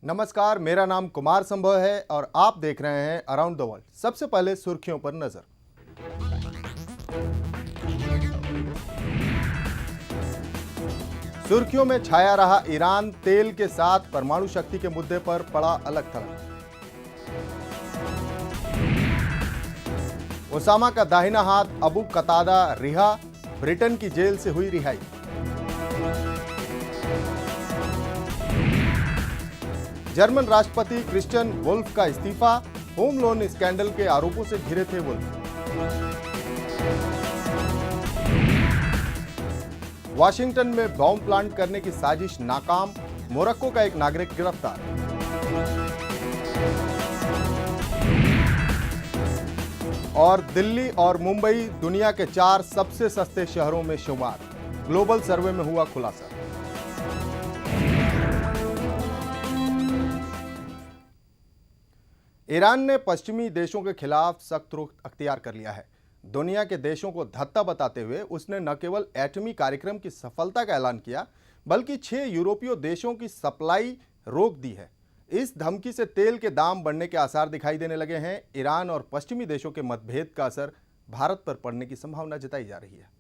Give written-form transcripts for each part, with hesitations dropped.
नमस्कार, मेरा नाम कुमार संभव है और आप देख रहे हैं अराउंड द वर्ल्ड। सबसे पहले सुर्खियों पर नजर। सुर्खियों में छाया रहा ईरान, तेल के साथ परमाणु शक्ति के मुद्दे पर पड़ा अलग थलग। ओसामा का दाहिना हाथ अबू कतादा रिहा, ब्रिटेन की जेल से हुई रिहाई। जर्मन राष्ट्रपति क्रिश्चियन वुल्फ का इस्तीफा, होम लोन स्कैंडल के आरोपों से घिरे थे वुल्फ। वाशिंगटन में बॉम्ब प्लांट करने की साजिश नाकाम, मोरक्को का एक नागरिक गिरफ्तार। और दिल्ली और मुंबई दुनिया के 4 सबसे सस्ते शहरों में शुमार, ग्लोबल सर्वे में हुआ खुलासा। ईरान ने पश्चिमी देशों के खिलाफ सख्त रुख अख्तियार कर लिया है। दुनिया के देशों को धत्ता बताते हुए उसने न केवल एटमी कार्यक्रम की सफलता का ऐलान किया, बल्कि 6 यूरोपीय देशों की सप्लाई रोक दी है। इस धमकी से तेल के दाम बढ़ने के आसार दिखाई देने लगे हैं। ईरान और पश्चिमी देशों के मतभेद का असर भारत पर पड़ने की संभावना जताई जा रही है।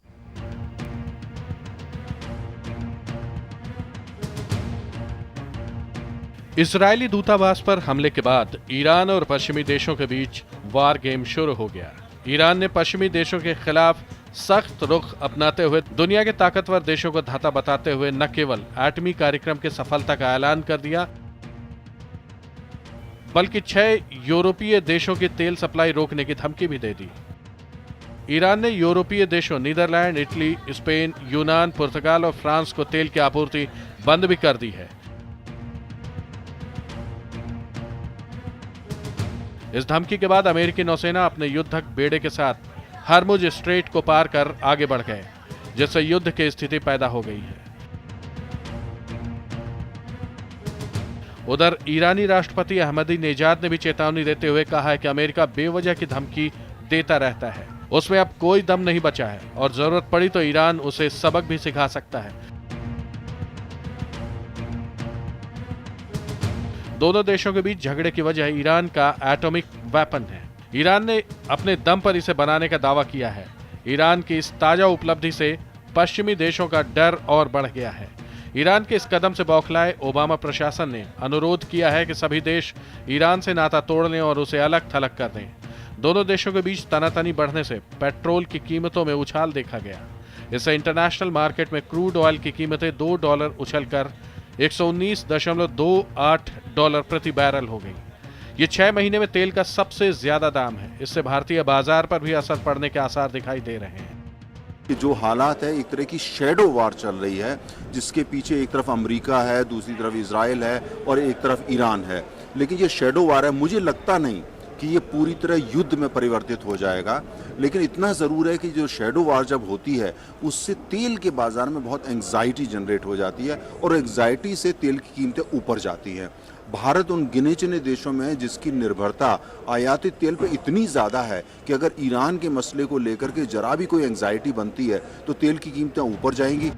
इजरायली दूतावास पर हमले के बाद ईरान और पश्चिमी देशों के बीच वार गेम शुरू हो गया। ईरान ने पश्चिमी देशों के खिलाफ सख्त रुख अपनाते हुए दुनिया के ताकतवर देशों को धत्ता बताते हुए न केवल एटमी कार्यक्रम की सफलता का ऐलान कर दिया, बल्कि 6 यूरोपीय देशों की तेल सप्लाई रोकने की धमकी भी दे दी। ईरान ने यूरोपीय देशों नीदरलैंड, इटली, स्पेन, यूनान, पुर्तगाल और फ्रांस को तेल की आपूर्ति बंद भी कर दी है। इस धमकी के बाद अमेरिकी नौसेना अपने युद्धक बेड़े के साथ हरमुज स्ट्रेट को पार कर आगे बढ़ गए, जिससे युद्ध की स्थिति पैदा हो गई है। उधर ईरानी राष्ट्रपति अहमदीनेजाद ने भी चेतावनी देते हुए कहा है कि अमेरिका बेवजह की धमकी देता रहता है, उसमें अब कोई दम नहीं बचा है और जरूरत पड़ी तो ईरान उसे सबक भी सिखा सकता है। दोनों देशों के बीच झगड़े की वजह ईरान का एटॉमिक वेपन है। ईरान ने अपने दम पर इसे बनाने का दावा किया है। ईरान की इस ताजा उपलब्धि से पश्चिमी देशों का डर और बढ़ गया है। ईरान के इस कदम से बौखलाए ओबामा प्रशासन ने अनुरोध किया है कि सभी देश ईरान से नाता तोड़ लें और उसे अलग थलग कर दें। दोनों देशों के बीच तनातनी बढ़ने से पेट्रोल की कीमतों में उछाल देखा गया। इससे इंटरनेशनल मार्केट में क्रूड ऑयल की कीमतें $2 उछलकर $119.28 प्रति बैरल हो गई। ये 6 महीने में तेल का सबसे ज्यादा दाम है। इससे भारतीय बाजार पर भी असर पड़ने के आसार दिखाई दे रहे हैं। कि जो हालात है, एक तरह की शैडो वार चल रही है, जिसके पीछे एक तरफ अमेरिका है, दूसरी तरफ इजराइल है और एक तरफ ईरान है। लेकिन ये शैडो वार है, मुझे लगता नहीं कि ये पूरी तरह युद्ध में परिवर्तित हो जाएगा। लेकिन इतना ज़रूर है कि जो शैडो वार जब होती है, उससे तेल के बाज़ार में बहुत एंग्जाइटी जनरेट हो जाती है और एंग्जाइटी से तेल की कीमतें ऊपर जाती हैं। भारत उन गिने चुने देशों में है जिसकी निर्भरता आयातित तेल पर इतनी ज़्यादा है कि अगर ईरान के मसले को लेकर के जरा भी कोई एंग्जाइटी बनती है तो तेल की कीमतें ऊपर जाएंगी।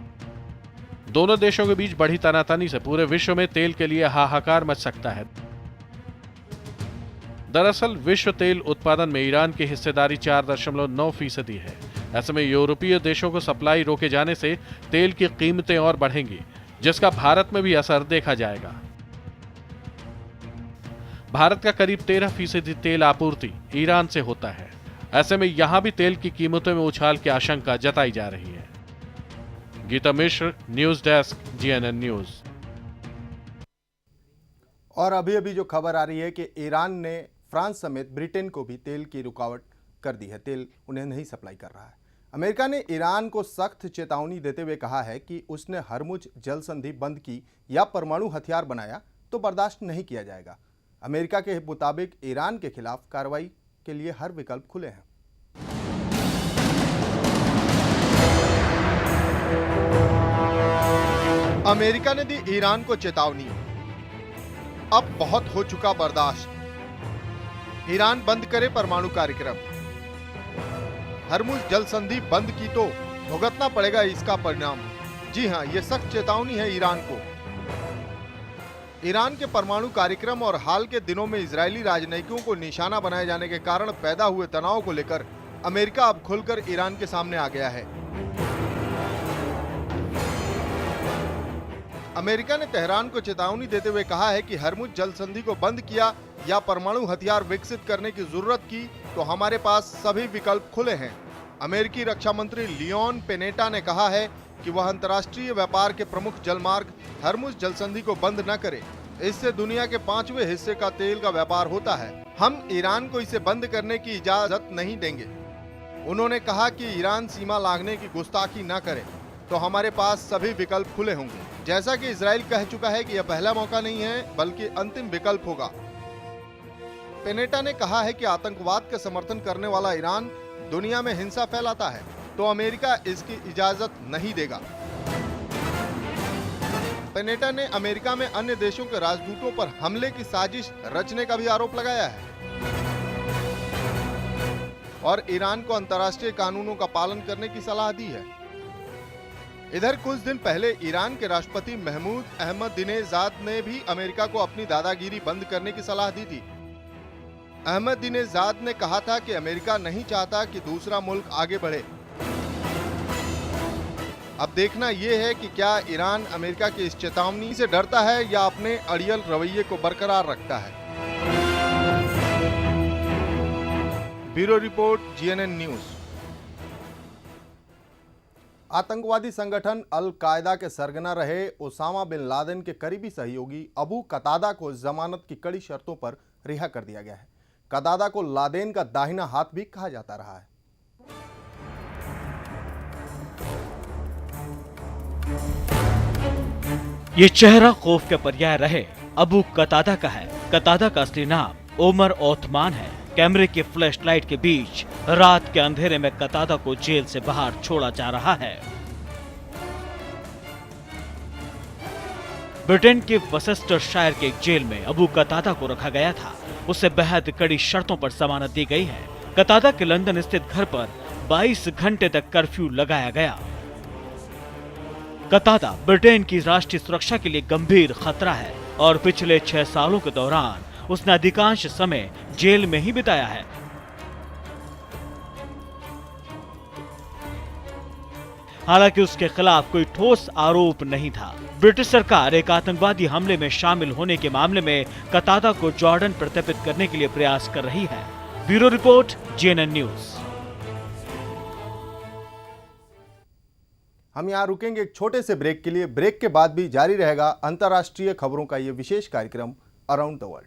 दोनों देशों के बीच बढ़ी तनातनी से पूरे विश्व में तेल के लिए हाहाकार मच सकता है। दरअसल विश्व तेल उत्पादन में ईरान की हिस्सेदारी 4.9% है। ऐसे में यूरोपीय देशों को सप्लाई रोके जाने से तेल की कीमतें और बढ़ेंगी, जिसका भारत में भी असर देखा जाएगा। भारत का करीब 13% तेल आपूर्ति ईरान से होता है। ऐसे में यहां भी तेल की कीमतों में उछाल की आशंका जताई जा रही है। गीता मिश्र, न्यूज डेस्क, GNN न्यूज। और अभी जो खबर आ रही है कि ईरान ने फ्रांस समेत ब्रिटेन को भी तेल की रुकावट कर दी है, तेल उन्हें नहीं सप्लाई कर रहा है। अमेरिका ने ईरान को सख्त चेतावनी देते हुए कहा है कि उसने हरमुज जल संधि बंद की या परमाणु हथियार बनाया तो बर्दाश्त नहीं किया जाएगा। अमेरिका के मुताबिक ईरान के खिलाफ कार्रवाई के लिए हर विकल्प खुले हैं। अमेरिका ने दी ईरान को चेतावनी, अब बहुत हो चुका बर्दाश्त, ईरान बंद करे परमाणु कार्यक्रम। हरमुज जल संधि बंद की तो भुगतना पड़ेगा इसका परिणाम। जी हां, ये सख्त चेतावनी है ईरान को। ईरान के परमाणु कार्यक्रम और हाल के दिनों में इजरायली राजनयिकों को निशाना बनाए जाने के कारण पैदा हुए तनाव को लेकर अमेरिका अब खुलकर ईरान के सामने आ गया है। अमेरिका ने तेहरान को चेतावनी देते हुए कहा है कि हरमुज जल संधि को बंद किया या परमाणु हथियार विकसित करने की जरूरत की तो हमारे पास सभी विकल्प खुले हैं। अमेरिकी रक्षा मंत्री लियोन पेनेटा ने कहा है कि वह अंतर्राष्ट्रीय व्यापार के प्रमुख जलमार्ग हरमुज जल संधि को बंद न करे। इससे दुनिया के 5वें हिस्से का तेल का व्यापार होता है। हम ईरान को इसे बंद करने की इजाजत नहीं देंगे। उन्होंने कहा कि ईरान सीमा लांघने की गुस्ताखी न करे तो हमारे पास सभी विकल्प खुले होंगे। जैसा कि इजराइल कह चुका है कि यह पहला मौका नहीं है बल्कि अंतिम विकल्प होगा। पेनेटा ने कहा है कि आतंकवाद का समर्थन करने वाला ईरान दुनिया में हिंसा फैलाता है तो अमेरिका इसकी इजाजत नहीं देगा। पेनेटा ने अमेरिका में अन्य देशों के राजदूतों पर हमले की साजिश रचने का भी आरोप लगाया है और ईरान को अंतर्राष्ट्रीय कानूनों का पालन करने की सलाह दी है। इधर कुछ दिन पहले ईरान के राष्ट्रपति महमूद अहमदीनेजाद ने भी अमेरिका को अपनी दादागिरी बंद करने की सलाह दी थी। अहमदीनेजाद ने कहा था कि अमेरिका नहीं चाहता कि दूसरा मुल्क आगे बढ़े। अब देखना यह है कि क्या ईरान अमेरिका की इस चेतावनी से डरता है या अपने अड़ियल रवैये को बरकरार रखता है। Bureau report, GNN news. आतंकवादी संगठन अल कायदा के सरगना रहे ओसामा बिन लादेन के करीबी सहयोगी अबू कतादा को जमानत की कड़ी शर्तों पर रिहा कर दिया गया है। कतादा को लादेन का दाहिना हाथ भी कहा जाता रहा है। ये चेहरा खौफ के पर्याय रहे अबू कतादा का है। कतादा का असली नाम ओमर ओथमान है। कैमरे की फ्लैशलाइट के बीच रात के अंधेरे में कतादा को जेल से बाहर छोड़ा जा रहा है। ब्रिटेन के वसेस्टरशायर के एक जेल में अबू कतादा को रखा गया था। उसे बेहद कड़ी शर्तों पर जमानत दी गई है। कतादा के लंदन स्थित घर पर 22 घंटे तक कर्फ्यू लगाया गया। कतादा ब्रिटेन की राष्ट्रीय सुरक्षा के लिए गंभीर खतरा है और पिछले 6 सालों के दौरान उसने अधिकांश समय जेल में ही बिताया है। हालांकि उसके खिलाफ कोई ठोस आरोप नहीं था। ब्रिटिश सरकार एक आतंकवादी हमले में शामिल होने के मामले में कतादा को जॉर्डन प्रत्यर्पित करने के लिए प्रयास कर रही है। Bureau report, GNN news. हम यहाँ रुकेंगे एक छोटे से ब्रेक के लिए। ब्रेक के बाद भी जारी रहेगा अंतर्राष्ट्रीय खबरों का ये विशेष कार्यक्रम अराउंड द वर्ल्ड।